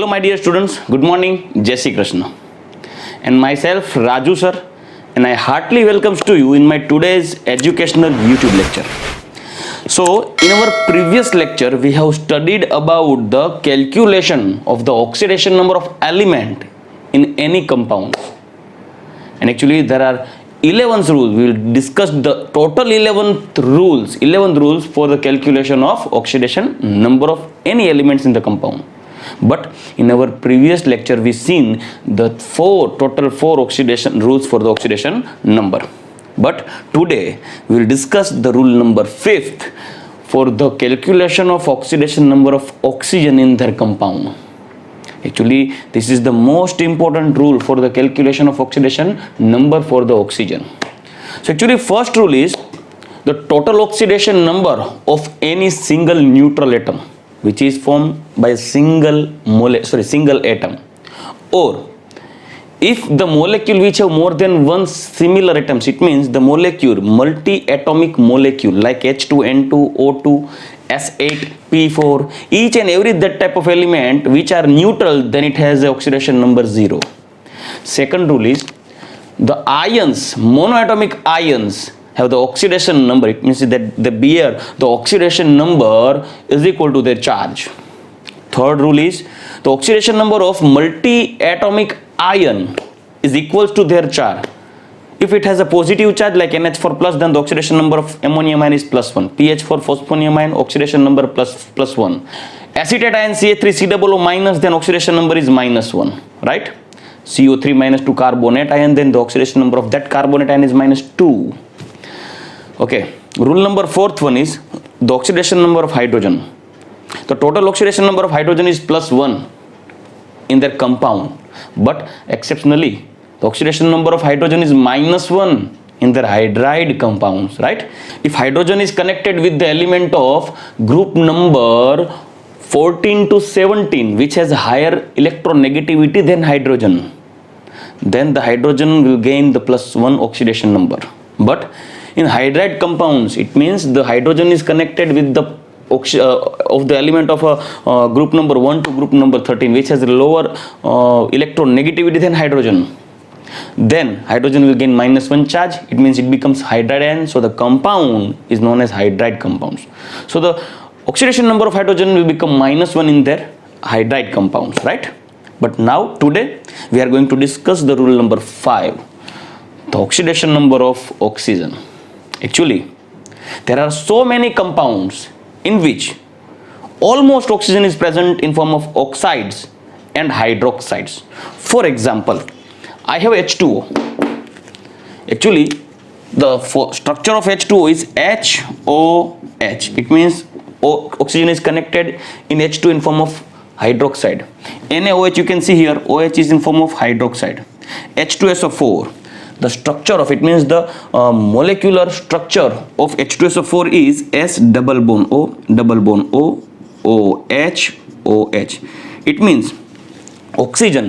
Hello my dear students, good morning, Jai Shri Krishna. And myself Raju sir, and I heartily welcomes to you in my today's educational YouTube lecture. So in our previous lecture we have studied about the calculation of the oxidation number of element in any compound. And actually there are 11 rules. We will discuss the total 11 rules for the calculation of oxidation number of any elements in the compound. But in our previous lecture we seen the total four oxidation rules for the oxidation number. But today we will discuss the rule number 5th for the calculation of oxidation number of oxygen in their compound. Actually, this is the most important rule for the calculation of oxidation number for the oxygen. So actually first rule is the total oxidation number of any single neutral atom which is formed by a single atom, or if the molecule which have more than one similar atoms, it means the molecule, multi-atomic molecule like H2, N2, O2, S8, P4, each and every that type of element which are neutral, then it has the oxidation number 0. Second rule is the ions, monoatomic ions have the oxidation number, it means that the oxidation number is equal to their charge. Third rule is the oxidation number of multi-atomic ion is equals to their charge. If it has a positive charge like NH4 plus, then the oxidation number of ammonium ion is +1. PH4 phosphonium ion, oxidation number +1. Acetate ion CH3COO minus, then oxidation number is -1, right? CO3 minus to carbonate ion, then the oxidation number of that carbonate ion is -2. Okay, rule number 4th one is the oxidation number of hydrogen. The total oxidation number of hydrogen is +1 in their compound, but exceptionally the oxidation number of hydrogen is -1 in their hydride compounds, right? If hydrogen is connected with the element of group number 14 to 17 which has higher electronegativity than hydrogen, then the hydrogen will gain the +1 oxidation number. But in hydride compounds, it means the hydrogen is connected with the of the element of a group number 1 to group number 13 which has a lower electronegativity than hydrogen, then hydrogen will gain -1 charge. It means it becomes hydride ion, so the compound is known as hydride compounds. So the oxidation number of hydrogen will become -1 in their hydride compounds, right? But now today we are going to discuss the rule number 5, the oxidation number of oxygen. Actually there are so many compounds in which almost oxygen is present in form of oxides and hydroxides. For example, I have H2O. Actually the structure of H2O is HOH. It means oxygen is connected in H2 in form of hydroxide. NaOH, you can see here, OH is in form of hydroxide. H2SO4, the structure of it means the molecular structure of H2SO4 is S double bond O double bond O OH OH. It means oxygen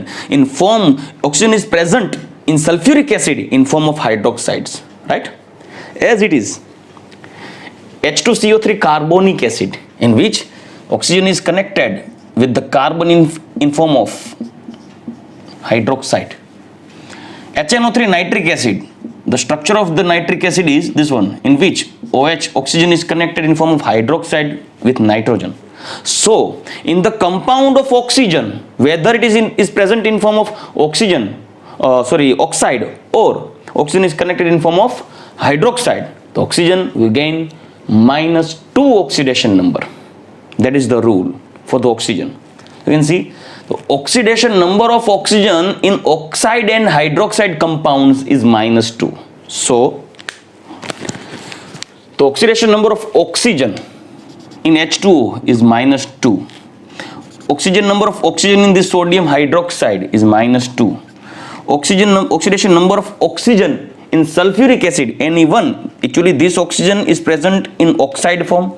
is present in sulfuric acid in form of hydroxides, right? As it is H2CO3 carbonic acid, in which oxygen is connected with the carbon in form of hydroxide. HNO3 nitric acid, the structure of the nitric acid is this one, in which OH, oxygen is connected in form of hydroxide with nitrogen. So in the compound of oxygen, whether it is present in form of oxide, or oxygen is connected in form of hydroxide, the oxygen will gain -2 oxidation number. That is the rule for the oxygen. You can see the oxidation number of oxygen in oxide and hydroxide compounds is -2. So the oxidation number of oxygen in H2O is -2. Oxygen number of oxygen in the sodium hydroxide is -2. Oxidation number of oxygen in sulfuric acid, Ne1, actually this oxygen is present in oxide form,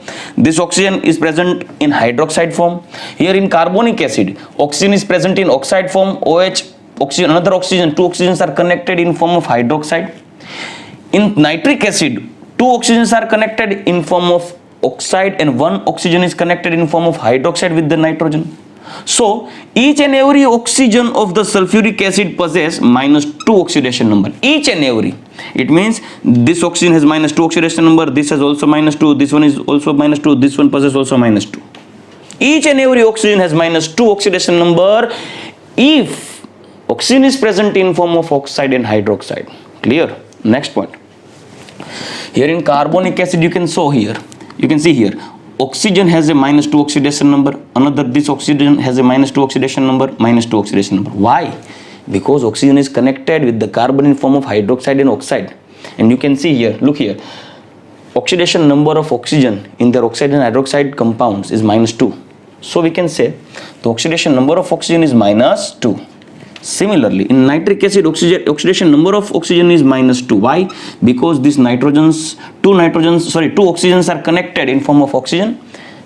this oxygen is present in hydroxide form. Here in carbonic acid, oxygen is present in oxide form, OH, oxygen, another oxygen, two oxygens are connected in form of hydroxide. In nitric acid, two oxygens are connected in form of oxide and one oxygen is connected in form of hydroxide with the nitrogen. So each and every oxygen of the sulfuric acid possess -2 oxidation number. Each and every. It means this oxygen has -2 oxidation number. This has also -2. This one is also -2. This one possesses also -2. Each and every oxygen has -2 oxidation number if oxygen is present in form of oxide and hydroxide. Clear? Next point. Here in carbonic acid you can show here. You can see here. Oxygen has a -2 oxidation number. Another this oxygen has a -2 oxidation number. -2 oxidation number. Why? Because oxygen is connected with the carbon in form of hydroxide and oxide. And you can see here. Look here. Oxidation number of oxygen in their oxide and hydroxide compounds is -2. So we can say the oxidation number of oxygen is -2. Similarly, in nitric acid, oxidation number of oxygen is -2. Why? Because these two oxygens are connected in form of oxygen,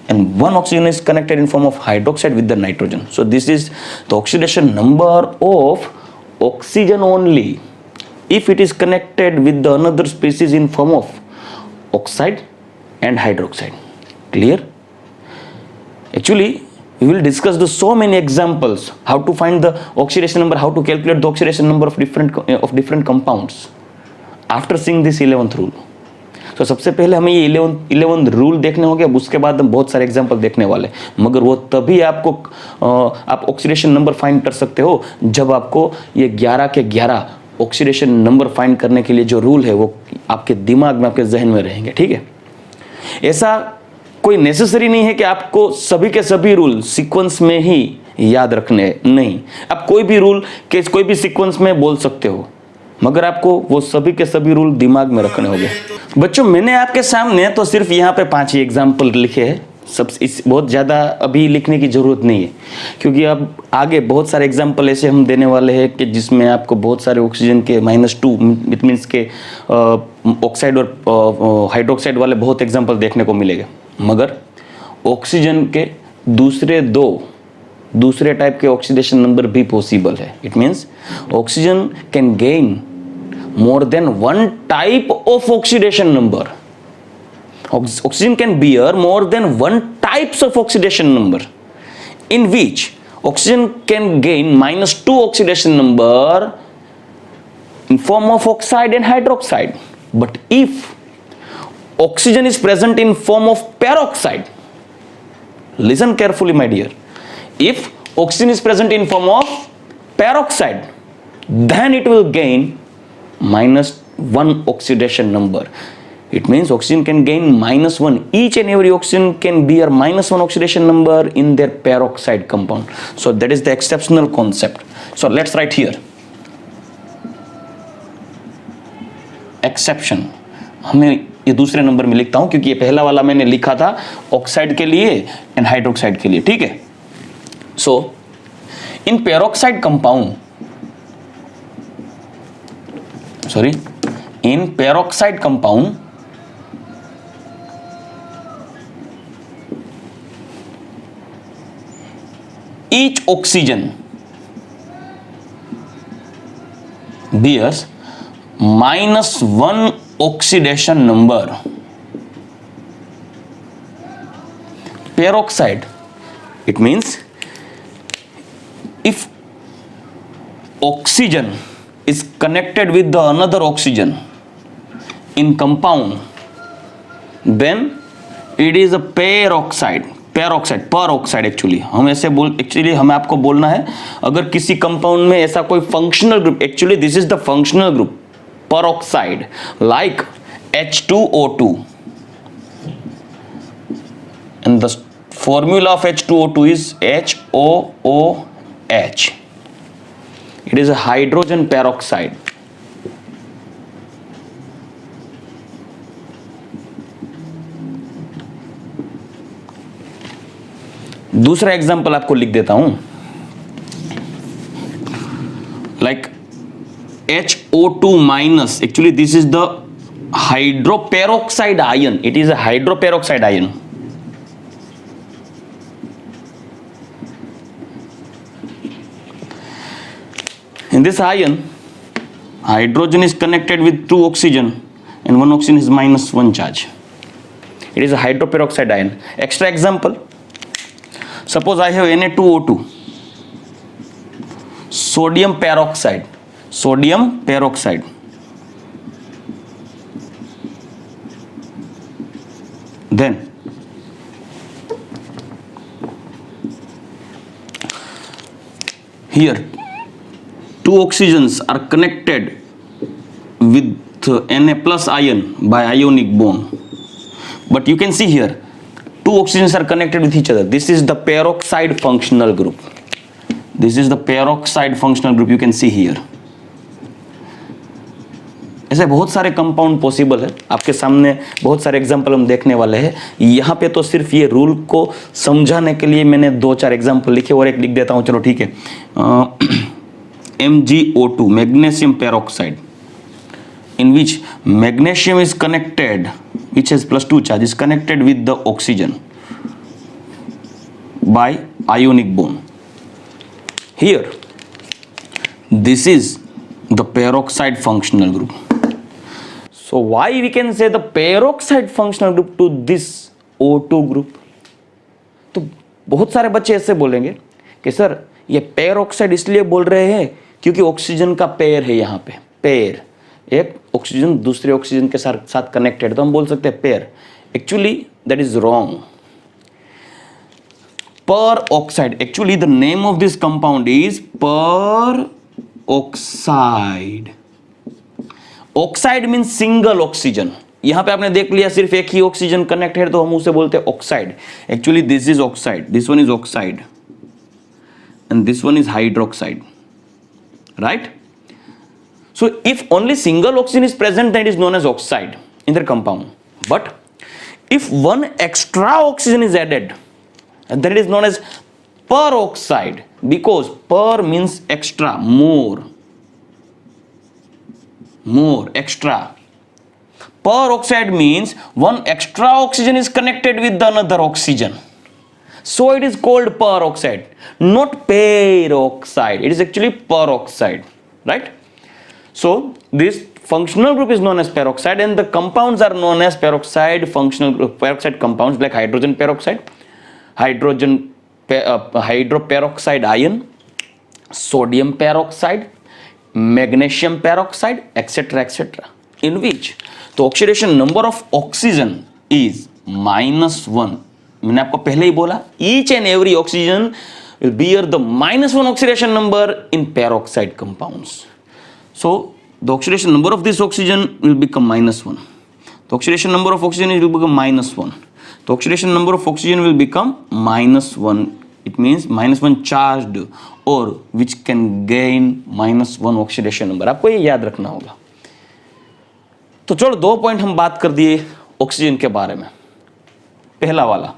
and one oxygen is connected in form of hydroxide with the nitrogen. So this is the oxidation number of oxygen only if it is connected with the another species in form of oxide and hydroxide. Clear? Actually, we will discuss so many examples how to find the oxidation number, how to calculate the oxidation number of different compounds after seeing this 11th rule. So सबसे पहले हमें ये 11th rule देखने होंगे, उसके बाद हम बहुत सारे एग्जाम्पल देखने वाले, मगर वो तभी आपको आप ऑक्सीडेशन नंबर फाइंड कर सकते हो जब आपको ये 11 के 11 ऑक्सीडेशन नंबर फाइंड करने के लिए जो रूल है वो आपके दिमाग में, आपके जहन में रहेंगे. ठीक है? ऐसा कोई नेसेसरी नहीं है कि आपको सभी के सभी रूल सीक्वेंस में ही याद रखने, नहीं. आप कोई भी रूल के कोई भी सीक्वेंस में बोल सकते हो, मगर आपको वो सभी के सभी रूल दिमाग में रखने होंगे. बच्चों, मैंने आपके सामने तो सिर्फ यहाँ पे 5 ही एग्जाम्पल लिखे हैं. सब इस बहुत ज़्यादा अभी लिखने की ज़रूरत नहीं है, क्योंकि अब आगे बहुत सारे एग्जाम्पल ऐसे हम देने वाले हैं कि जिसमें आपको बहुत सारे ऑक्सीजन के -2 इट मीन्स के ऑक्साइड और हाइड्रोक्साइड वाले बहुत एग्जाम्पल देखने को मिलेंगे. मगर ऑक्सीजन के दूसरे टाइप के ऑक्सीडेशन नंबर भी पॉसिबल है. It means oxygen can gain more than one type of oxidation number. Oxygen can bear more than one types of oxidation number, in which oxygen can gain -2 oxidation number in form of oxide and hydroxide. But if oxygen is present in form of peroxide, listen carefully my dear, if oxygen is present in form of peroxide, then it will gain -1 oxidation number. It means oxygen can gain -1. Each and every oxygen can bear -1 oxidation number in their peroxide compound. So that is the exceptional concept. So let's write here. Exception. हमें ये दूसरे number में लिखता हूं क्योंकि ये पहला वाला मैंने लिखा था ऑक्साइड के लिए एंड हाइड्रोक्साइड के लिए. ठीक है? So in peroxide compound, in peroxide compound, each oxygen bears -1 oxidation number. Peroxide, it means if oxygen is connected with the another oxygen in compound, then it is a peroxide. Actually हम ऐसे actually हमें आपको बोलना है अगर किसी compound में ऐसा कोई functional group, actually this is the functional group peroxide, like H2O2, and the formula of H2O2 is HOOH. It is a hydrogen peroxide. दूसरा एग्जांपल आपको लिख देता हूं, like HO2 minus, actually this is the hydroperoxide ion. It is a hydroperoxide ion. In this ion, hydrogen is connected with 2 oxygen and 1 oxygen is -1 charge. It is a hydroperoxide ion. Extra example, Suppose I have Na2O2, sodium peroxide. Then here two oxygens are connected with Na plus ion by ionic bond. But you can see here two oxygens are connected with each other. This is the peroxide functional group. You can see here. ऐसे बहुत सारे compound possible है, आपके सामने बहुत सारे example हम देखने वाले हैं. यहाँ पे तो सिर्फ ये रूल को समझाने के लिए मैंने 2-4 एग्जाम्पल लिखे और एक लिख देता हूँ. चलो ठीक है. MgO2, magnesium peroxide, in which magnesium is connected, which has +2 charge, is connected with the oxygen by ionic bond. Here, this is the peroxide functional group. So why we can say the peroxide functional group to this O2 group? तो बहुत सारे बच्चे ऐसे बोलेंगे कि sir ये peroxide इसलिए बोल रहे हैं क्योंकि ऑक्सीजन का पेयर है यहाँ पे. पेयर, एक ऑक्सीजन दूसरे ऑक्सीजन के साथ कनेक्टेड, तो हम बोल सकते हैं pair. Actually that is wrong. Peroxide, actually the name of this compound is peroxide. Oxide means single oxygen. यहां पे आपने देख लिया सिर्फ एक ही ऑक्सीजन कनेक्ट है तो हम उसे बोलते हैं oxide. Actually this is oxide, this one is oxide and this one is hydroxide, right? So if only single oxygen is present, then it is known as oxide in their compound. But if one extra oxygen is added, then it is known as peroxide, because per means extra, more, extra. Peroxide means one extra oxygen is connected with another oxygen. So it is called peroxide, not peroxide. It is actually peroxide, right? So this functional group is known as peroxide, and the compounds are known as peroxide functional group, peroxide compounds like hydrogen peroxide, hydroperoxide ion, sodium peroxide, magnesium peroxide, etc., in which the oxidation number of oxygen is -1. मैंने आपको पहले ही बोला, each and every oxygen will bear the -1 oxidation number in peroxide compounds. So the oxidation number of this oxygen will become -1. The oxidation number of oxygen will become -1. The oxidation number of oxygen will become -1. It means -1 charged, or which can gain -1 oxidation number. आपको ये याद रखना होगा. तो चलो 2 point हम बात कर दिए ऑक्सीजन के बारे में. पहला वाला,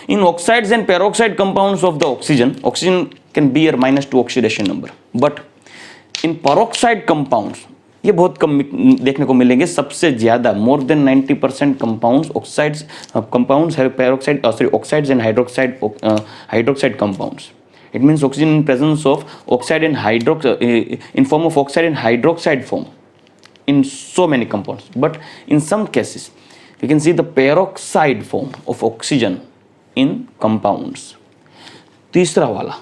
in oxides and peroxide compounds of the oxygen can bear -2 oxidation number. But in peroxide compounds ये बहुत कम देखने को मिलेंगे. सबसे ज्यादा more than 90% compounds have peroxide, oxides and hydroxide compounds. It means oxygen in presence of oxide and in form of oxide and hydroxide form in so many compounds. But in some cases we can see the peroxide form of oxygen in compounds. तीसरा वाला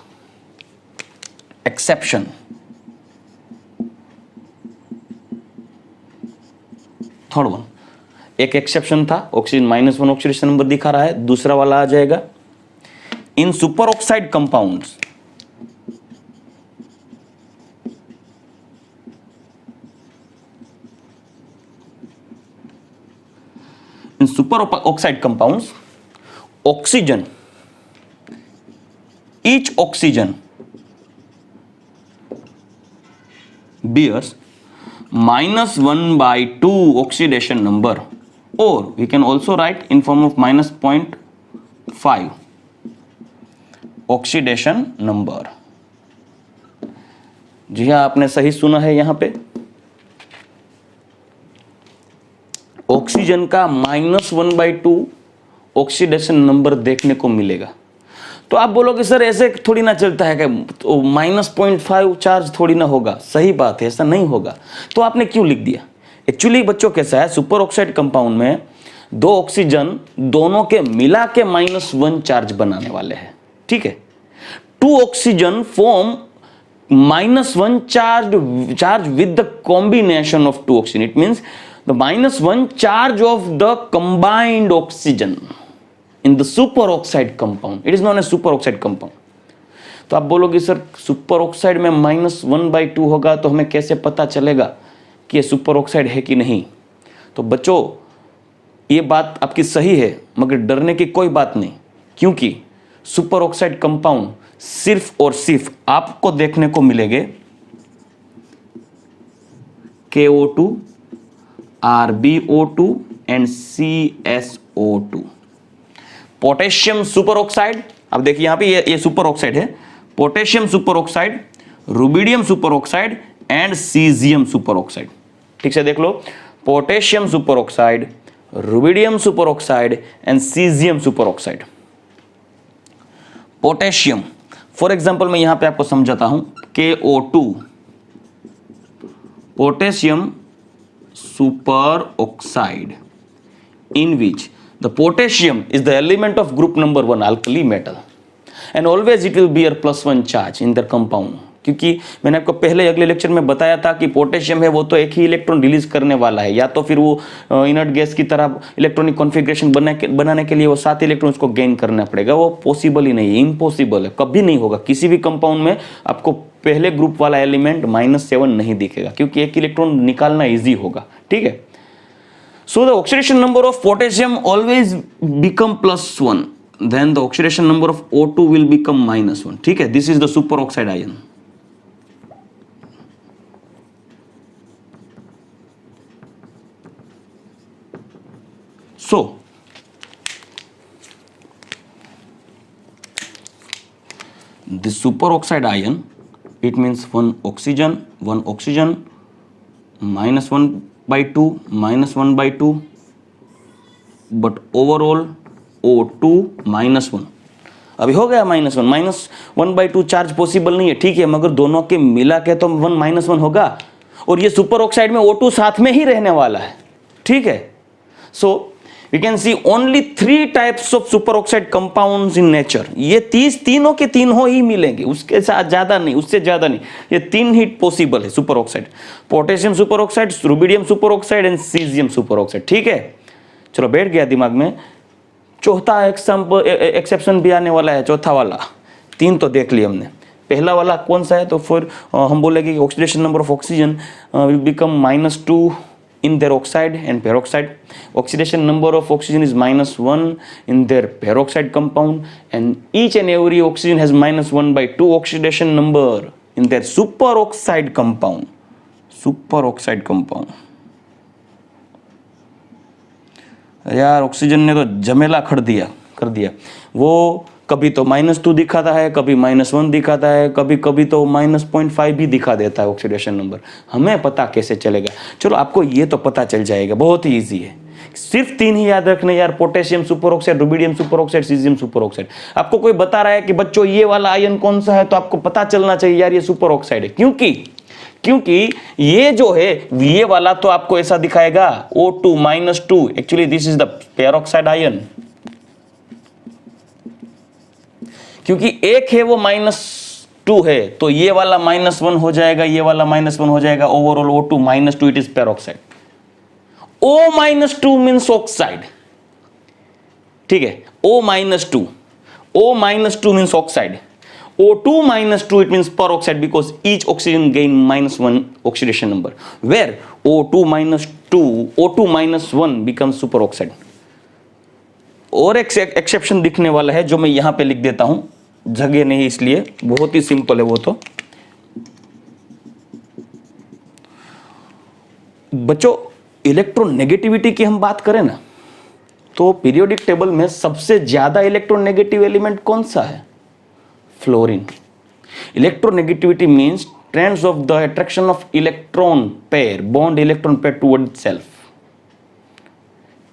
exception. Third one, एक exception था, oxygen -1 oxidation number दिखा रहा है. दूसरा वाला आ जाएगा इन सुपर ऑक्साइड कंपाउंड्स. इन super oxide compounds oxygen, each oxygen bears -1/2 oxidation number, or we can also write in form of -0.5 oxidation number. जी हाँ, आपने सही सुना है. यहां पे ऑक्सीजन का -1/2 ऑक्सीडेशन नंबर देखने को मिलेगा. तो आप बोलोगे सर ऐसे थोड़ी ना चलता है कि तो -0.5 चार्ज थोड़ी ना होगा. सही बात है, ऐसा नहीं होगा. तो आपने क्यों लिख दिया? एक्चुअली बच्चों कैसा है, सुपर ऑक्साइड कंपाउंड में 2 ऑक्सीजन दोनों के मिला के -1 चार्ज बनाने वाले हैं. ठीक है। 2 oxygen form -1 charge with the combination of 2 oxygen. It means the -1 charge of the combined oxygen in the superoxide compound. It is known as superoxide compound. तो आप बोलोगे सर सुपर ऑक्साइड में -1/2 होगा तो हमें कैसे पता चलेगा कि ये सुपर ऑक्साइड है कि नहीं। तो बच्चों ये बात आपकी सही है, मगर डरने की कोई बात नहीं, क्योंकि सुपर ऑक्साइड कंपाउंड सिर्फ और सिर्फ आपको देखने को मिलेंगे KO2, RbO2 and CSO2। Potassium super oxide, अब देखिए यहां पे ये सुपर ऑक्साइड है, potassium superoxide, rubidium superoxide and caesium superoxide. ठीक से देख लो, potassium superoxide, rubidium superoxide and caesium superoxide. Potassium for example मैं यहां पे आपको समझाता हूं, KO2 potassium superoxide in which the potassium is the element of group number 1 alkali metal and always it will bear +1 charge in their compound। क्योंकि मैंने आपको पहले अगले लेक्चर में बताया था कि पोटेशियम है वो तो एक ही इलेक्ट्रॉन रिलीज करने वाला है, या तो फिर वो इनर्ट गैस की तरह इलेक्ट्रॉनिक कॉन्फ़िगरेशन बनाने के लिए वो 7 इलेक्ट्रॉन्स को गेन करना पड़ेगा। वो पॉसिबल ही नहीं है, इम्पॉसिबल है, कभी नहीं होगा। किसी भी कंपाउंड में आपको पहले ग्रुप वाला एलिमेंट -7 नहीं दिखेगा, क्योंकि एक इलेक्ट्रॉन निकालना ईजी होगा। ठीक है, so the oxidation number of potassium always become +1, then the oxidation number of O2 will become -1। ठीक है, this is the superoxide ion। so the superoxide ion, it means one oxygen -1/2 -1/2, but overall O2 -1। अभी हो गया -1/2 charge possible नहीं है, ठीक है, मगर दोनों के मिला के तो 1 -1 होगा, और ये सुपर ऑक्साइड में O2 साथ में ही रहने वाला है। ठीक है, so we can see only 3 types of super oxide compounds in nature. ये तीनों के तीनों ही मिलेंगे, उसके साथ ज्यादा नहीं, उससे ज्यादा नहीं, ये 3 ही पॉसिबल है super oxide, potassium superoxide, rubidium superoxide and caesium superoxide. ठीक है, चलो बैठ गया दिमाग में। चौथा एक्सेप्शन भी आने वाला है, चौथा वाला। 3 तो देख लिए हमने, पहला वाला कौन सा है, तो फिर हम बोलेंगे कि oxidation number of oxygen will become -2 in their oxide and peroxide. Oxidation number of oxygen is -1 in their peroxide compound, and each and every oxygen has -1/2 oxidation number in their superoxide compound। superoxide compound यार oxygen ने तो झमेला कर दिया। वो कभी तो -2 दिखाता है, कभी -1 दिखाता है, कभी कभी तो -0.5 भी दिखा देता है ऑक्सीडेशन नंबर। हमें पता कैसे चलेगा? चलो आपको ये तो पता चल जाएगा, बहुत ही ईजी है। सिर्फ 3 ही याद रखने यार, potassium superoxide, rubidium super oxide, caesium super oxide. आपको कोई बता रहा है कि बच्चों ये वाला आयन कौन सा है, तो आपको पता चलना चाहिए यार ये सुपर ऑक्साइड है। क्योंकि ये जो है ये वाला तो आपको ऐसा दिखाएगा O2 -2, actually this is the peroxide ion, क्योंकि एक है वो -2 है, तो ये वाला -1 हो जाएगा, ये वाला -1 हो जाएगा, overall O2 -2, it is peroxide. O -2 means oxide. ठीक है, O -2 means oxide, O2 -2 it means peroxide, because each oxygen gain -1 oxidation number, where O2 -1 becomes superoxide। और एक एक्सेप्शन दिखने वाला है जो मैं यहां पे लिख देता हूं, जगह नहीं इसलिए, बहुत ही सिंपल है वो। तो बच्चों इलेक्ट्रोनेगेटिविटी की हम बात करें ना, तो पीरियोडिक टेबल में सबसे ज्यादा इलेक्ट्रोनेगेटिव एलिमेंट कौन सा है? Fluorine. Electronegativity means trends of the attraction of electron pair, bond electron pair toward itself।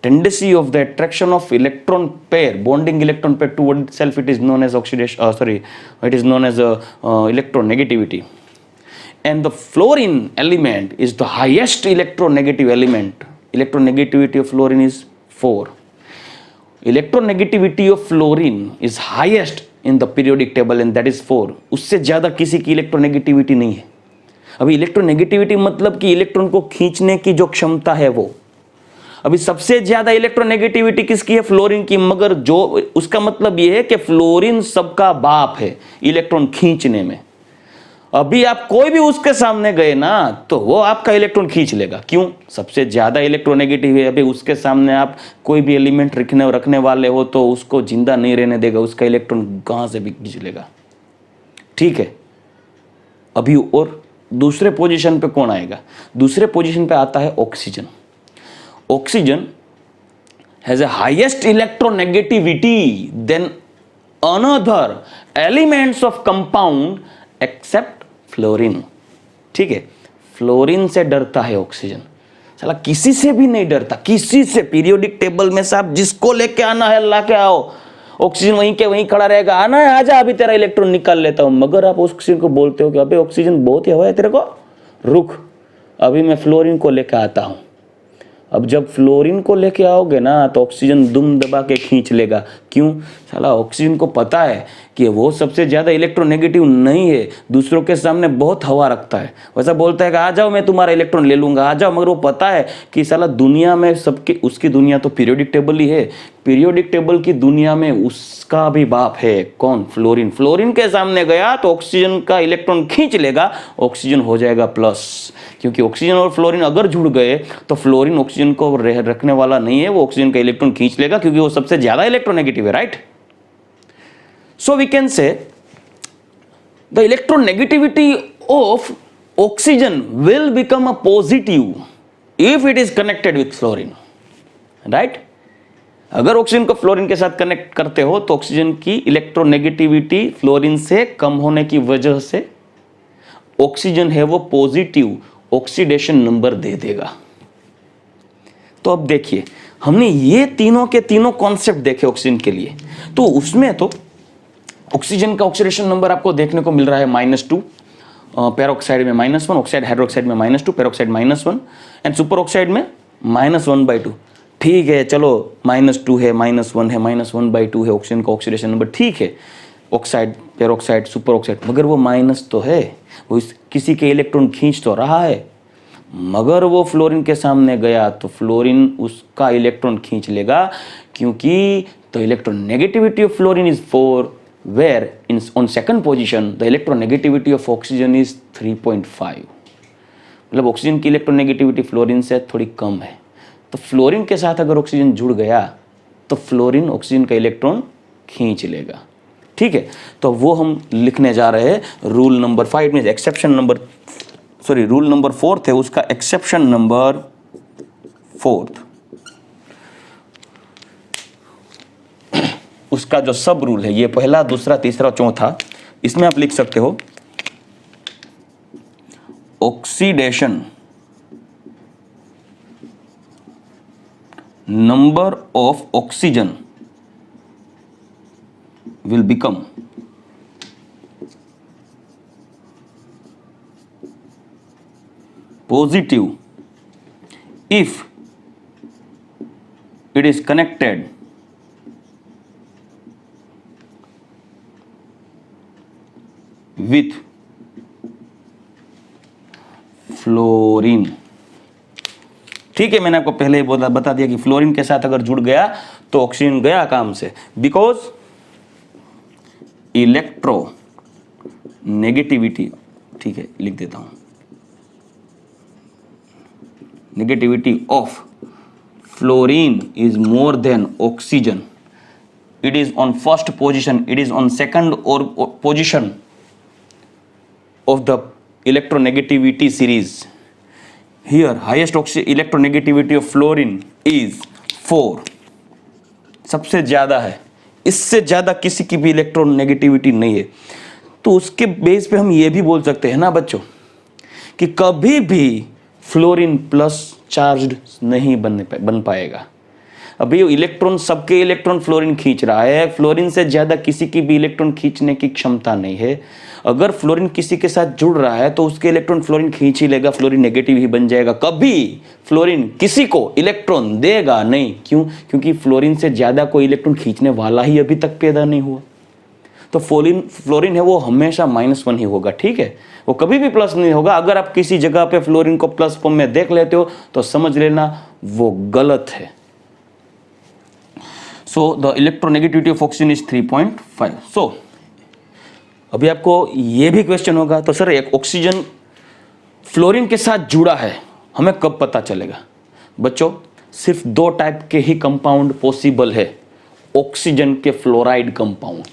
tendency of the attraction of electron pair, bonding electron pair toward itself, it is known as oxidation, it is known as electronegativity. And the fluorine element is the highest electronegative element. Electronegativity of fluorine is 4. Electronegativity of fluorine is highest in the periodic table and that is 4। उससे ज्यादा किसी की electronegativity नहीं है। अभी electronegativity मतलब कि electron को खींचने की जो क्षमता है वो, अभी सबसे ज्यादा इलेक्ट्रोनेगेटिविटी किसकी है? फ्लोरीन की। मगर जो उसका मतलब ये है कि फ्लोरीन सबका बाप है इलेक्ट्रॉन खींचने में। अभी आप कोई भी उसके सामने गए ना तो वो आपका इलेक्ट्रॉन खींच लेगा। क्यों? सबसे ज्यादा इलेक्ट्रोनेगेटिव है। अभी उसके सामने आप कोई भी एलिमेंट रखने वाले हो तो उसको जिंदा नहीं रहने देगा, उसका इलेक्ट्रॉन कहां से भी खींच लेगा। ठीक है, अभी और दूसरे पोजीशन पे कौन आएगा? दूसरे पोजीशन पे आता है oxygen. Oxygen has a highest electronegativity than another elements of compound except fluorine. ठीक है, फ्लोरीन से डरता है ऑक्सीजन। साला किसी से भी नहीं डरता, किसी से। पीरियोडिक टेबल में साहब जिसको लेके आना है ला के आओ, ऑक्सीजन वहीं के वहीं खड़ा रहेगा। आना है आजा, अभी तेरा इलेक्ट्रॉन निकाल लेता हूं। मगर आप ऑक्सीजन को बोलते हो कि अबे ऑक्सीजन बहुत ही हवा है तेरे को, रुक अभी मैं फ्लोरीन को लेके आता हूं। अब जब फ्लोरीन को लेके आओगे ना तो ऑक्सीजन दुम दबा के खींच लेगा। क्यों? साला ऑक्सीजन को पता है कि वो सबसे ज्यादा इलेक्ट्रोनेगेटिव नहीं है, दूसरों के सामने बहुत हवा रखता है। वैसा बोलता है कि आ जाओ मैं तुम्हारा इलेक्ट्रॉन ले लूंगा, आ जाओ। मगर वो पता है कि साला दुनिया में सबके, उसकी दुनिया तो पीरियोडिक टेबल ही है। पीरियोडिक टेबल की दुनिया में उसका भी बाप है कौन? फ्लोरीन। फ्लोरीन के सामने गया तो ऑक्सीजन का इलेक्ट्रॉन खींच लेगा, ऑक्सीजन हो जाएगा प्लस। क्योंकि ऑक्सीजन और फ्लोरीन अगर जुड़ गए तो फ्लोरीन ऑक्सीजन को रखने वाला नहीं है, वो ऑक्सीजन का इलेक्ट्रॉन खींच लेगा क्योंकि वो सबसे ज्यादा इलेक्ट्रोनेगेटिव है, right? So we can say the electronegativity of oxygen will become a positive if it is connected with fluorine, right? अगर ऑक्सीजन को फ्लोरीन के साथ कनेक्ट करते हो तो ऑक्सीजन की इलेक्ट्रोनेगेटिविटी फ्लोरीन से कम होने की वजह से ऑक्सीजन है वो पॉजिटिव ऑक्सीडेशन नंबर दे देगा। तो अब देखिए, हमने ये तीनों के तीनों कॉन्सेप्ट देखे ऑक्सीजन के लिए। तो उसमें तो ऑक्सीजन का ऑक्सीडेशन नंबर आपको देखने को मिल रहा है -2, पेरोक्साइड में -1, ऑक्साइड हाइड्रोक्साइड में -2, पेरोक्साइड -1 एंड सुपर ऑक्साइड में -1/2। ठीक है, चलो -2 है, -1 है, -1/2 है ऑक्सीजन का ऑक्सीडेशन नंबर। ठीक है, ऑक्साइड, पेरोक्साइड, सुपर ऑक्साइड, मगर वो माइनस तो है, वो किसी के इलेक्ट्रॉन खींच तो रहा है। मगर वो फ्लोरीन के सामने गया तो फ्लोरीन उसका इलेक्ट्रॉन खींच लेगा, क्योंकि the electronegativity of fluorine is 4, where on second position the electronegativity of oxygen is 3.5। मतलब ऑक्सीजन की इलेक्ट्रोनेगेटिविटी फ्लोरीन से थोड़ी कम है। तो फ्लोरीन के साथ अगर ऑक्सीजन जुड़ गया तो फ्लोरीन ऑक्सीजन का इलेक्ट्रॉन खींच लेगा। ठीक है, तो वो हम लिखने जा रहे हैं रूल नंबर 5 में exception number, sorry rule number 4 थे, उसका एक्सेप्शन नंबर 4, उसका जो सब रूल है, ये पहला, दूसरा, तीसरा, चौथा, इसमें आप लिख सकते हो oxidation number of oxygen will become positive if it is connected with fluorine. ठीक है, मैंने आपको पहले ही बता दिया कि फ्लोरीन के साथ अगर जुड़ गया तो ऑक्सीजन गया काम से, बिकॉज इलेक्ट्रो नेगेटिविटी, ठीक है लिख देता हूं, negativity of fluorine is more than oxygen. It is on first position, it is on second और position of the electronegativity series. Here highest electronegativity of fluorine is 4, सबसे ज्यादा है, इससे ज्यादा किसी की भी इलेक्ट्रोनेगेटिविटी नहीं है। तो उसके बेस पे हम ये भी बोल सकते हैं ना बच्चों कि कभी भी फ्लोरीन प्लस चार्ज्ड नहीं बन पाएगा। अभी इलेक्ट्रॉन, सबके इलेक्ट्रॉन फ्लोरीन खींच रहा है, फ्लोरीन से ज्यादा किसी की भी इलेक्ट्रॉन खींचने की क्षमता नहीं है। अगर फ्लोरीन किसी के साथ जुड़ रहा है तो उसके इलेक्ट्रॉन फ्लोरीन खींच ही लेगा, फ्लोरीन नेगेटिव ही बन जाएगा। कभी फ्लोरीन किसी को इलेक्ट्रॉन देगा नहीं। क्यों? क्योंकि फ्लोरीन से ज्यादा कोई इलेक्ट्रॉन खींचने वाला ही अभी तक पैदा नहीं हुआ। तो फ्लोरीन है वो हमेशा -1 ही होगा, ठीक है, वो कभी भी प्लस नहीं होगा। अगर आप किसी जगह पे फ्लोरीन को प्लस फॉर्म में देख लेते हो तो समझ लेना वो गलत है। So the electronegativity of oxygen is 3.5। सो अभी आपको ये भी क्वेश्चन होगा, तो सर एक ऑक्सीजन फ्लोरीन के साथ जुड़ा है, हमें कब पता चलेगा? बच्चों, सिर्फ 2 टाइप के ही कंपाउंड पॉसिबल है ऑक्सीजन के फ्लोराइड कंपाउंड।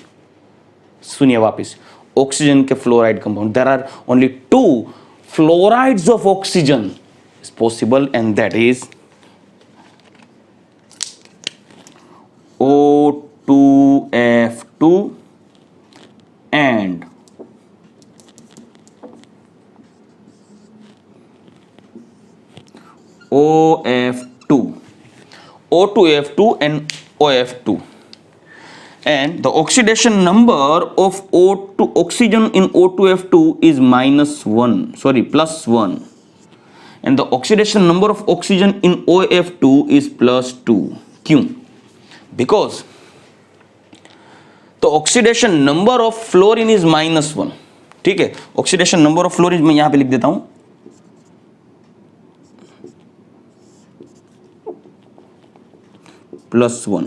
सुनिए वापस, ऑक्सीजन के fluoride compound, there are only 2 fluorides of oxygen is possible, and that is O2F2 and OF2, O2F2 and OF2, and the oxidation number of O2 oxygen in O2F2 is +1, and the oxidation number of oxygen in OF2 is +2. क्यों? Because the oxidation number of fluorine is -1, ठीक है, oxidation number of fluorine मैं यहां पे लिख देता हूं +1,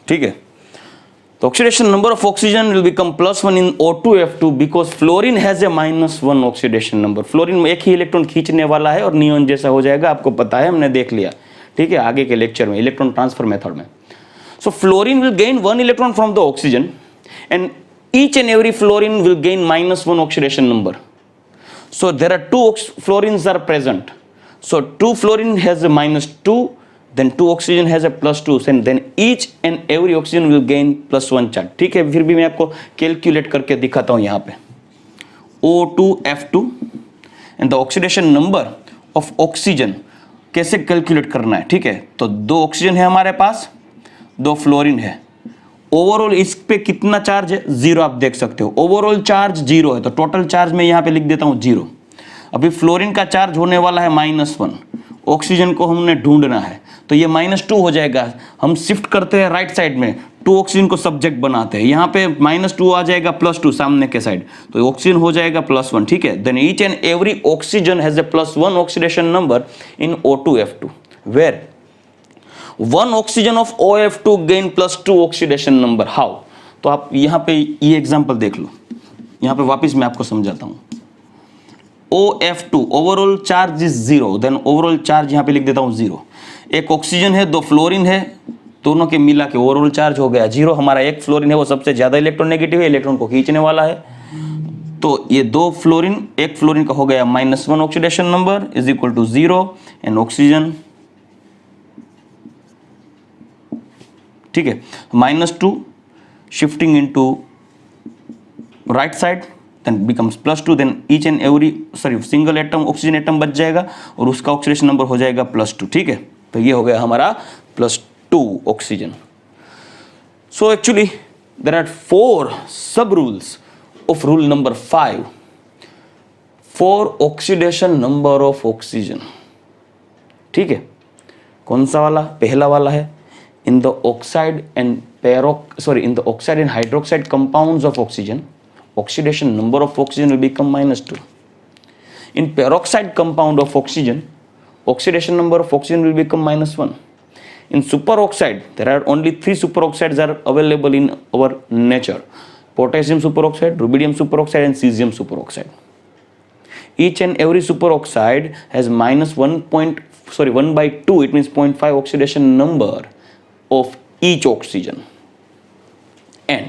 ठीक है। तो oxidation number of oxygen will become +1 in O2F2 because fluorine has a -1 oxidation number. Fluorine में एक ही इलेक्ट्रॉन खींचने वाला है और नियॉन जैसा हो जाएगा, आपको पता है, हमने देख लिया, ठीक है, आगे के लेक्चर में इलेक्ट्रॉन ट्रांसफर मेथड में। So fluorine will gain 1 electron from the oxygen and each and every fluorine will gain -1 oxidation number. So there are 2 fluorines are present. So 2 fluorine has a -2, then 2 oxygen has a +2, and then each and every oxygen will gain +1 charge. ठीक है, फिर भी मैं आपको calculate करके दिखाता हूं यहाँ पे. O2F2 and the oxidation number of oxygen कैसे कैलकुलेट करना है, ठीक है. तो 2 ऑक्सीजन है हमारे पास, 2 फ्लोरीन है. ओवरऑल इस पे कितना चार्ज है? 0. आप देख सकते हो ओवरऑल चार्ज 0 है, तो टोटल चार्ज मैं यहाँ पे लिख देता हूँ 0. अभी फ्लोरीन का चार्ज होने वाला है -1, ऑक्सीजन को हमने ढूंढना है, तो ये -2 हो जाएगा. हम शिफ्ट करते हैं राइट साइड में, 2 ऑक्सीजन को सब्जेक्ट बनाते हैं, यहाँ पे -2 आ जाएगा +2 सामने के साइड, तो ऑक्सीजन हो जाएगा +1. ठीक है, then each and every oxygen has a +1 oxidation number in O2F2 where 1 oxygen of OF2 gain +2 oxidation number. How? तो आप यहाँ पे ये एग्जांपल देख लो, यहाँ पे वापस मैं आपको समझाता हूँ. OF2 overall charge is 0, then overall charge यहाँ पे लिख देता हूँ 0. एक ऑक्सीजन है, 2 फ्लोरीन है, दोनों के मिला के ओवरऑल चार्ज हो गया 0. हमारा एक फ्लोरीन है वो सबसे ज्यादा इलेक्ट्रोनेगेटिव है, इलेक्ट्रॉन को खींचने वाला है, तो ये 2 फ्लोरीन, एक फ्लोरीन का हो गया -1 oxidation number is equal to 0 and oxygen, ठीक है, -2 shifting into right side then becomes +2, then each and every single atom oxygen atom बच जाएगा और उसका ऑक्सीडेशन नंबर हो जाएगा +2. ठीक है, तो ये हो गया हमारा +2 oxygen. So actually there are 4 sub rules of rule number 5 for oxidation number of oxygen. ठीक है, कौन सा वाला? पहला वाला है in the oxide and hydroxide compounds of oxygen, oxidation number of oxygen will become -2. In peroxide compound of oxygen, oxidation number of oxygen will become -1. In superoxide, there are only 3 superoxides are available in our nature: potassium superoxide, rubidium superoxide, and cesium superoxide. Each and every superoxide has (1/2), it means 0.5 oxidation number of each oxygen, and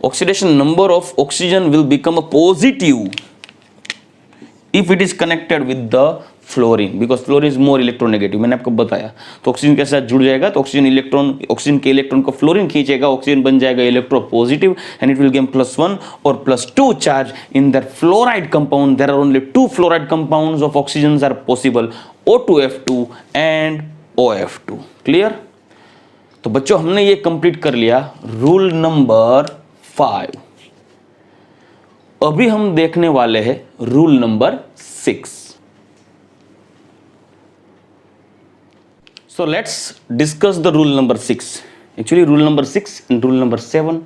oxidation number of oxygen will become a positive if it is connected with the fluorine, because fluorine is more electronegative. मैंने आपको बताया, तो oxygen के साथ जुड़ जाएगा तो oxygen के इलेक्ट्रॉन को फ्लोरीन खींचेगा, ऑक्सीजन बन जाएगा electropositive and it will gain +1 और +2 charge in that fluoride compound. There are only 2 fluoride compounds of oxygen are possible, O2F2 and OF2. Clear? तो बच्चों हमने ये कंप्लीट कर लिया रूल नंबर 5. अभी हम देखने वाले हैं rule number 6. So let's discuss the rule number 6. Actually, rule number 6 and rule number 7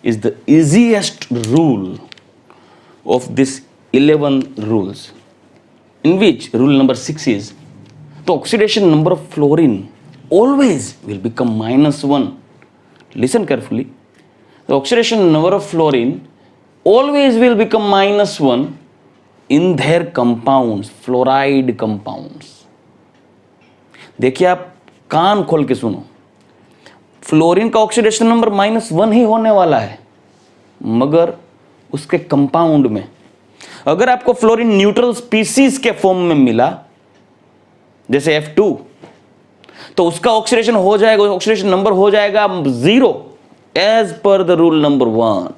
is the easiest rule of this 11 rules, in which rule number 6 is the oxidation number of fluorine always will become -1. Listen carefully. The oxidation number of fluorine always will become -1 in their compounds, fluoride compounds. देखिए, आप कान खोल के सुनो, fluorine का oxidation number -1 ही होने वाला है, मगर उसके कंपाउंड में अगर आपको फ्लोरीन न्यूट्रल स्पीसीज के फॉर्म में मिला, जैसे F2, तो उसका ऑक्सीडेशन हो जाएगा, ऑक्सीडेशन नंबर हो जाएगा 0 as per the rule number 1.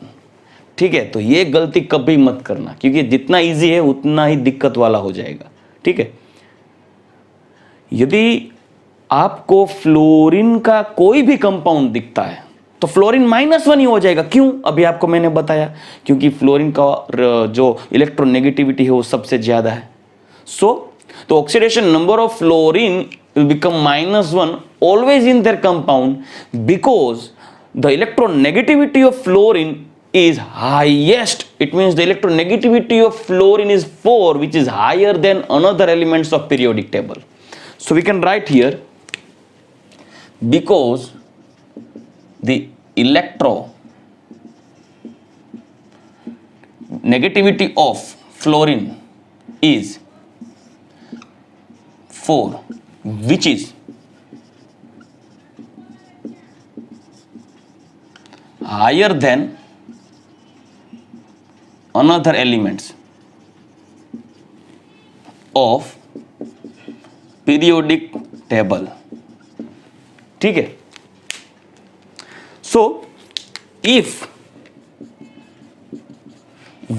ठीक है, तो ये गलती कभी मत करना, क्योंकि जितना इजी है उतना ही दिक्कत वाला हो जाएगा. ठीक है, यदि आपको फ्लोरीन का कोई भी कंपाउंड दिखता है तो फ्लोरीन -1 ही हो जाएगा. क्यों? अभी आपको मैंने बताया, क्योंकि फ्लोरीन का जो इलेक्ट्रोनेगेटिविटी है वो सबसे ज्यादा है. So the oxidation number of fluorine will become -1 always in their compound because the electronegativity of fluorine is highest. It means the electronegativity of fluorine is 4, which is higher than another elements of periodic table. So we can write here, because the electronegativity of fluorine is 4, which is higher than another elements of periodic table. ठीक है, so if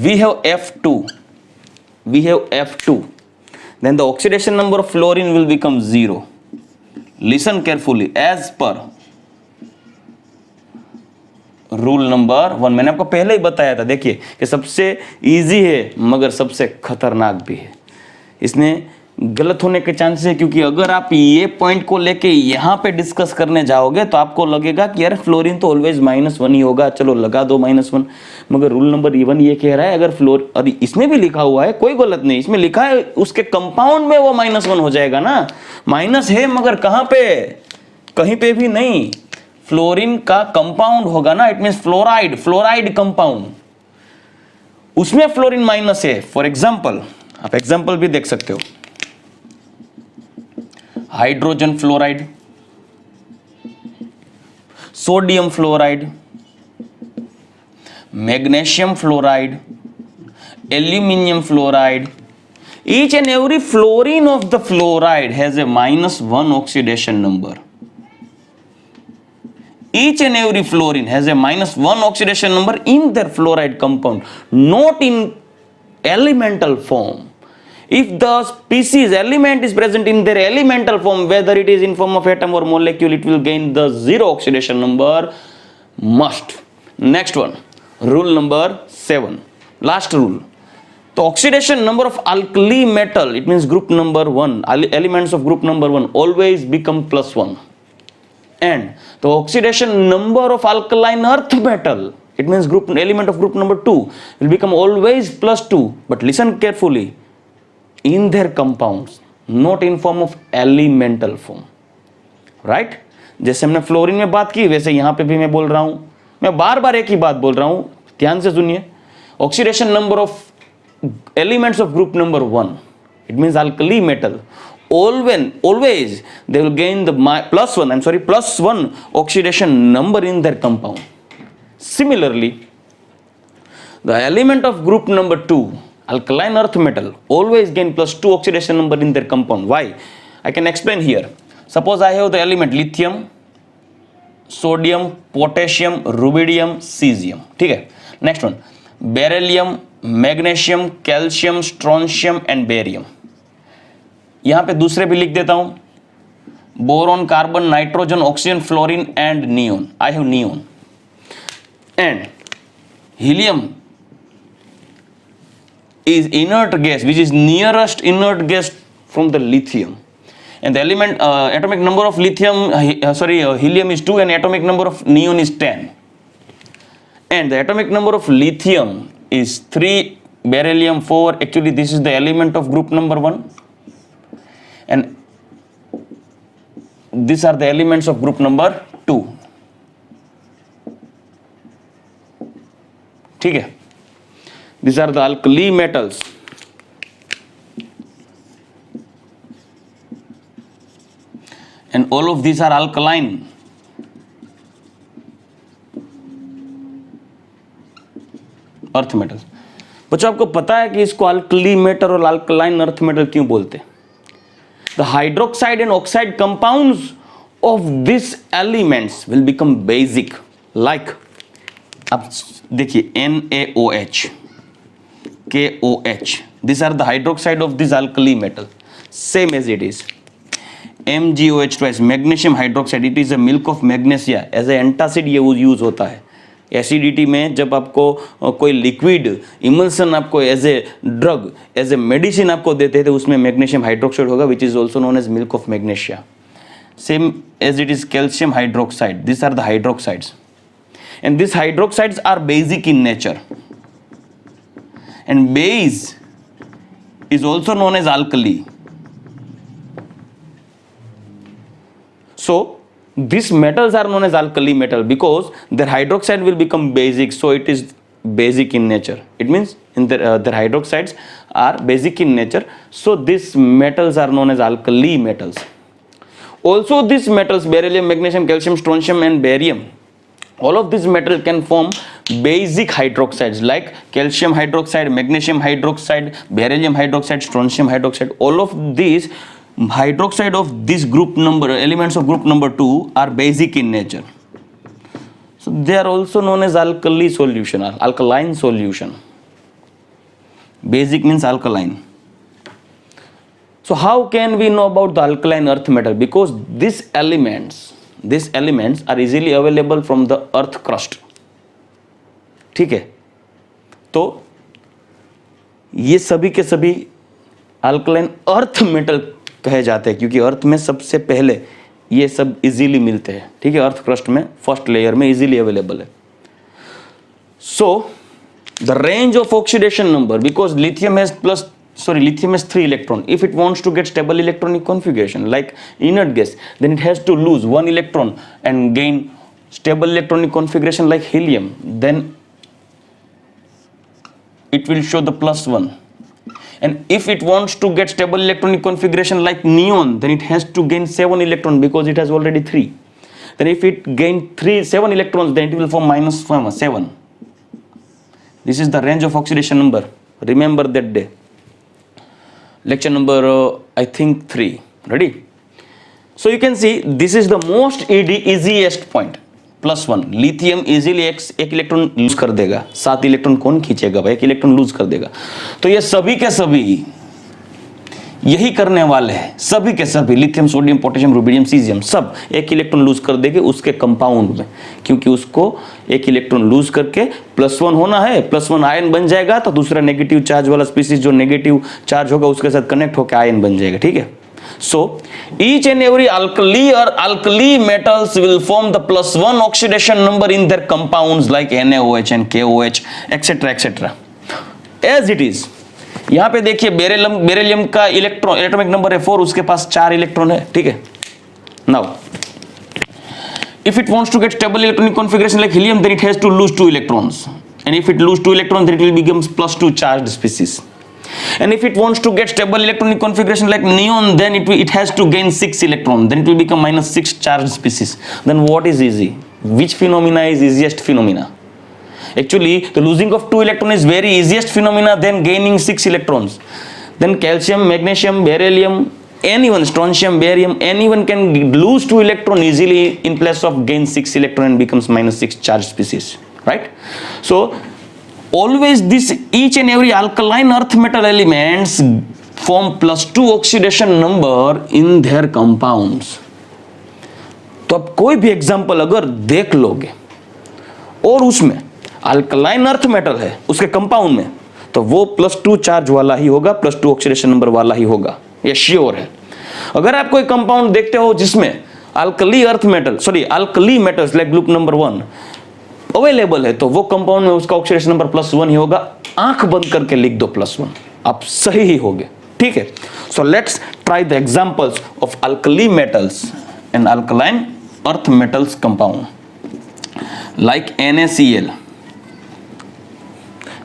we have F2, then the oxidation number of fluorine will become 0. Listen carefully, as per rule number 1. मैंने आपको पहले ही बताया था, देखिए कि सबसे इजी है मगर सबसे खतरनाक भी है. इसमें गलत होने के चांसेस है, क्योंकि अगर आप ये पॉइंट को लेके यहाँ पे डिस्कस करने जाओगे तो आपको लगेगा कि यार फ्लोरीन तो ऑलवेज -1 ही होगा, चलो लगा दो -1. मगर रूल नंबर 1 ये कह रहा है अगर और इसमें भी लिखा हुआ है, कोई गलत नहीं, इसमें लिखा है उसके कंपाउंड में वो -1 हो जाएगा ना. माइनस है मगर कहाँ पे? कहीं पे भी नहीं. फ्लोरीन का कंपाउंड होगा ना, इट मीन्स फ्लोराइड कंपाउंड, उसमें फ्लोरीन माइनस है. फॉर एग्जाम्पल, आप एग्जाम्पल भी देख सकते हो, hydrogen fluoride, sodium fluoride, magnesium fluoride, aluminium fluoride. Each and every fluorine of the fluoride has a -1 oxidation number. Each and every fluorine has a -1 oxidation number in their fluoride compound, not in elemental form. If the species element is present in their elemental form, whether it is in form of atom or molecule, it will gain the 0 oxidation number must. Next one, rule number 7, last rule. The oxidation number of alkali metal, it means group number 1, elements of group number 1 always become +1. And the oxidation number of alkaline earth metal, it means element of group number 2, will become always +2. But listen carefully, in their compounds, not in form of elemental form. Right? जैसे हमने fluorine में बात की, वैसे यहाँ पे भी मैं बोल रहा हूँ. मैं बार बार एक ही बात बोल रहा हूँ, ध्यान से सुनिए. Oxidation number of elements of group number 1, it means alkali metal, always they will gain the +1 oxidation number in their compound. Similarly, the element of group number 2, alkaline earth metal, always gain +2 oxidation number in their compound. Why? I can explain here. Suppose I have the element lithium, sodium, potassium, rubidium, cesium. ठीक है. Next one, beryllium, magnesium, calcium, strontium and barium. यहां पे दूसरे भी लिख देता हूं, boron, carbon, nitrogen, oxygen, fluorine and neon. I have neon. And helium is inert gas, which is nearest inert gas from the lithium. and the atomic number of helium is 2 and atomic number of neon is 10, and the atomic number of lithium is 3, beryllium 4. Actually this is the element of group number 1, and these are the elements of group number 2. ठीक है, these are the alkali metals. And all of these are alkaline. Earth metals. बच्चों आपको पता है कि इसको alkali metal और alkaline earth metal क्यों बोलते हैं? The hydroxide and oxide compounds of this elements will become basic. Like अब देखिए NaOH, KOH, these are the hydroxide of this alkali metal, same as it is. MgOH twice, magnesium hydroxide, it is a milk of magnesia. as a antacid ये use होता है acidity में. जब आपको कोई liquid emulsion आपको as a drug, as a medicine आपको देते थे, उसमें मैग्नीशियम हाइड्रोक्साइड होगा, which is also known as milk of magnesia. Same as it is calcium hydroxide. This are the hydroxides, and this hydroxides are basic in nature, and base is also known as alkali. So these metals are known as alkali metal because their hydroxide will become basic, so it is basic in nature. It means in their hydroxides are basic in nature, so these metals are known as alkali metals. Also these metals, beryllium, magnesium, calcium, strontium and barium, all of these metals can form basic hydroxides like calcium hydroxide, magnesium hydroxide, beryllium hydroxide, strontium hydroxide. All of these hydroxide of this group number, elements of group number 2 are basic in nature, so they are also known as alkali solution or alkaline solution. Basic means alkaline. So how can we know about the alkaline earth metal? Because these elements are easily available from the earth crust. ठीक है, तो ये सभी के सभी alkaline earth metal कहे जाते हैं क्योंकि अर्थ में सबसे पहले ये सब इजीली मिलते हैं. ठीक है, अर्थ क्रस्ट में फर्स्ट लेयर में इजीली अवेलेबल है. So the range of oxidation number, because lithium has 3 electron. If it wants to get stable electronic configuration like inert gas, then it has to lose 1 electron and gain stable electronic configuration like helium. Then it will show the +1. And if it wants to get stable electronic configuration like neon, then it has to gain 7 electrons because it has already 3. Then if it gains 7 electrons, then it will form -7. This is the range of oxidation number. Remember that day. Lecture number I think 3. Ready? So you can see this is the most easiest point. +1. Lithium easily एक electron lose कर देगा. 7 electron कौन खींचेगा भाई? एक electron lose कर देगा. तो ये सभी के सभी यही करने वाले हैं. सभी के सभी lithium, sodium, potassium, rubidium, caesium सब एक इलेक्ट्रॉन लूज कर देंगे उसके कंपाउंड में, क्योंकि उसको एक इलेक्ट्रॉन लूज करके +1 होना है. +1 आयन बन जाएगा तो दूसरा नेगेटिव चार्ज वाला स्पीसीज जो नेगेटिव चार्ज होगा उसके साथ कनेक्ट होकर आयन बन जाएगा. ठीक है. So each and every alkali metals will form the +1 oxidation number in their compounds like NaOH and KOH etc etc. As it is, यहाँ पे देखिए बेरिलियम का एटॉमिक नंबर है 4, उसके पास 4 इलेक्ट्रॉन है. ठीक है. Now if it wants to get stable electronic configuration like helium, then it has to lose 2 electrons, and if it lose 2 electrons, then it will become +2 charged species. And if it wants to get stable electronic configuration like neon, then it has to gain 6 electrons, then it will become -6 charged species. Then what is easy? Which phenomena is easiest phenomena? Actually the losing of 2 electrons is very easiest phenomena than gaining 6 electrons. Then calcium, magnesium, beryllium, anyone, strontium, barium, anyone can lose 2 electrons easily in place of gain 6 electron and becomes -6 charged species, right? So always this each and every alkaline earth metal elements form +2 oxidation number in their compounds. तो अब कोई भी example अगर देख लोगे और उसमें alkaline earth metal है उसके कंपाउंड में, तो वो +2 चार्ज वाला ही होगा, +2 ऑक्सीडेशन नंबर वाला ही होगा, ये श्योर है. अगर आप कोई कंपाउंड देखते हो जिसमें alkali metals like group number 1 available है, तो वो कंपाउंड में उसका ऑक्सीडेशन नंबर +1 ही होगा। आंख बंद करके लिख दो +1, आप सही ही होगे, ठीक है। So let's try the examples of alkali metals and alkaline earth metals compound like NaCl,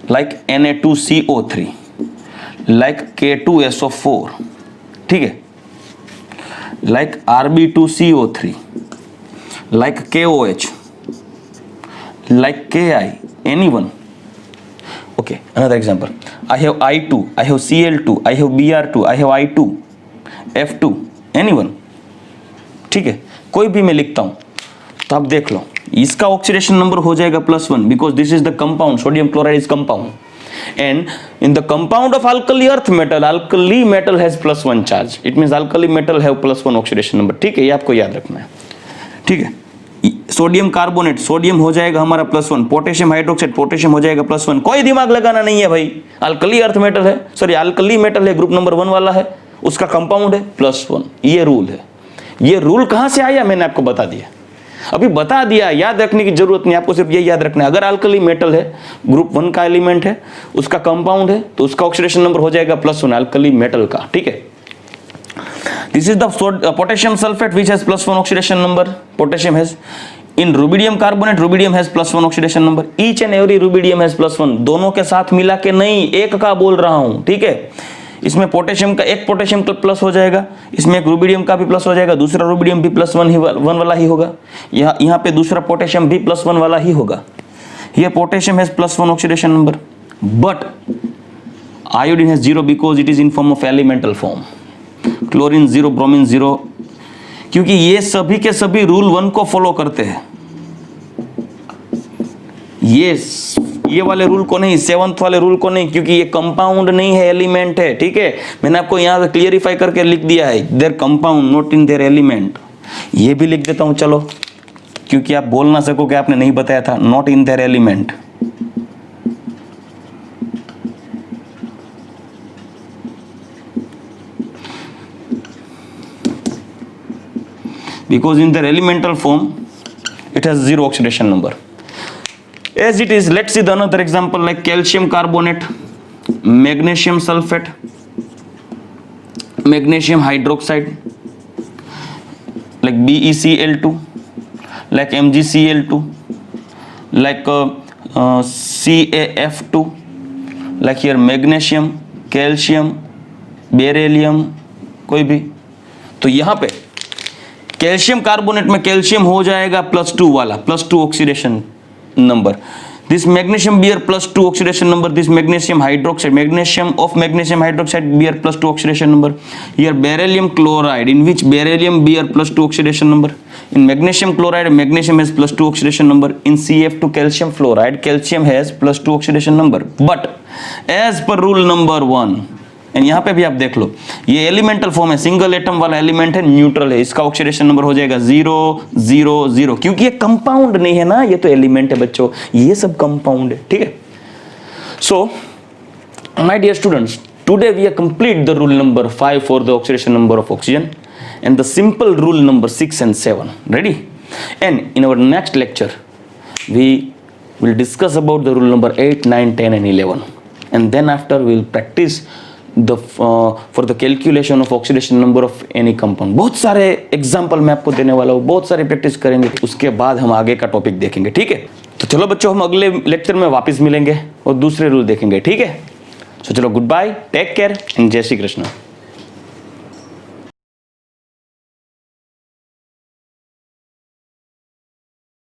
like Na2CO3, like K2SO4, ठीक है, like Rb2CO3, like KOH, like Ki, anyone. Okay, another example. I have I2, I have Cl2, I have Br2, I have I2, F2, anyone. ठीक है, कोई भी मैं लिखता हूं तो आप देख लो, इसका ऑक्सीडेशन नंबर हो जाएगा +1 because this is the compound, sodium chloride is compound and in the compound of alkali earth metal, alkali metal has +1 charge, it means alkali metal have +1 oxidation number, ठीक है, ये आपको याद रखना है, ठीक है। सोडियम कार्बोनेट, सोडियम हो जाएगा हमारा +1, पोटेशियम हाइड्रोक्साइड, पोटेशियम हो जाएगा +1, कोई दिमाग लगाना नहीं है भाई, अल्कली अर्थ मेटल है, सॉरी अल्कली मेटल है, ग्रुप नंबर 1 वाला है, उसका कंपाउंड है +1, ये रूल है। ये रूल कहां से आया मैंने आपको बता दिया, अभी बता दिया, याद रखने की जरूरत नहीं, आपको सिर्फ ये याद रखना है, अगर अल्कली मेटल है, ग्रुप 1 का एलिमेंट है, उसका कंपाउंड है, तो उसका ऑक्सीडेशन नंबर हो जाएगा +1 अल्कली मेटल का, ठीक है। This is the potassium sulphate which has +1 oxidation number, potassium has in rubidium carbonate, rubidium has +1 oxidation number, each and every rubidium has +1, दोनों के साथ मिला के नहीं, एक का बोल रहा हूं, ठीक है। इसमें पोटेशियम का एक पोटेशियम का प्लस हो जाएगा, इसमें एक रुबिडियम का भी प्लस हो जाएगा, दूसरा रुबिडियम भी +1 वाला ही होगा, यहाँ पे दूसरा पोटेशियम भी +1 वाला ही होगा। ये potassium has +1 oxidation number, but iodine has 0 because it is in form of elemental form, chlorine 0, bromine 0, क्योंकि ये सभी के सभी रूल 1 को फॉलो करते हैं, ये वाले रूल को नहीं, 7th वाले रूल को नहीं, क्योंकि ये कंपाउंड नहीं है, एलिमेंट है, ठीक है। मैंने आपको यहां से क्लियरिफाई करके लिख दिया है, there compound not in their element, ये भी लिख देता हूं चलो, क्योंकि आप बोल ना सको कि आपने नहीं बताया था, not in their element. Because in their elemental form it has 0 oxidation number. As it is, let's see the another example like calcium carbonate, magnesium sulfate, magnesium hydroxide, like BeCl2, like MgCl2, like CaF2, like here magnesium, calcium, beryllium, कोई भी। तो यहाँ पे calcium carbonate में calcium हो जाएगा +2 वाला, +2 oxidation number, this magnesium bear +2 oxidation number, this magnesium hydroxide, magnesium of magnesium hydroxide bear +2 oxidation number, here beryllium chloride in which beryllium bear +2 oxidation number, in magnesium chloride magnesium has +2 oxidation number, in CF2 calcium fluoride calcium has +2 oxidation number, but as per rule number 1, and यहाँ पे भी आप देख लो, ये elemental form है, single atom वाला element है, neutral है, इसका ऑक्सीडेशन नंबर हो जाएगा 0 0 0, क्योंकि ये कंपाउंड नहीं है ना, ये तो एलिमेंट है बच्चों, ये सब कंपाउंड है, ठीक है। So my dear students, today we have complete the rule number 5 for the oxidation number of oxygen and the simple rule number 6 and 7. Ready? And in our next lecture we will discuss about the rule number 8, 9, 10 and 11, and then after we will practice the for the calculation of oxidation number of any compound. बहुत सारे example मैं आपको देने वाला हूँ, बहुत सारे practice करेंगे, उसके बाद हम आगे का टॉपिक देखेंगे, ठीक है। तो चलो बच्चों, हम अगले लेक्चर में वापस मिलेंगे और दूसरे रूल देखेंगे, ठीक है। तो चलो, good bye, take care and जय श्री कृष्ण।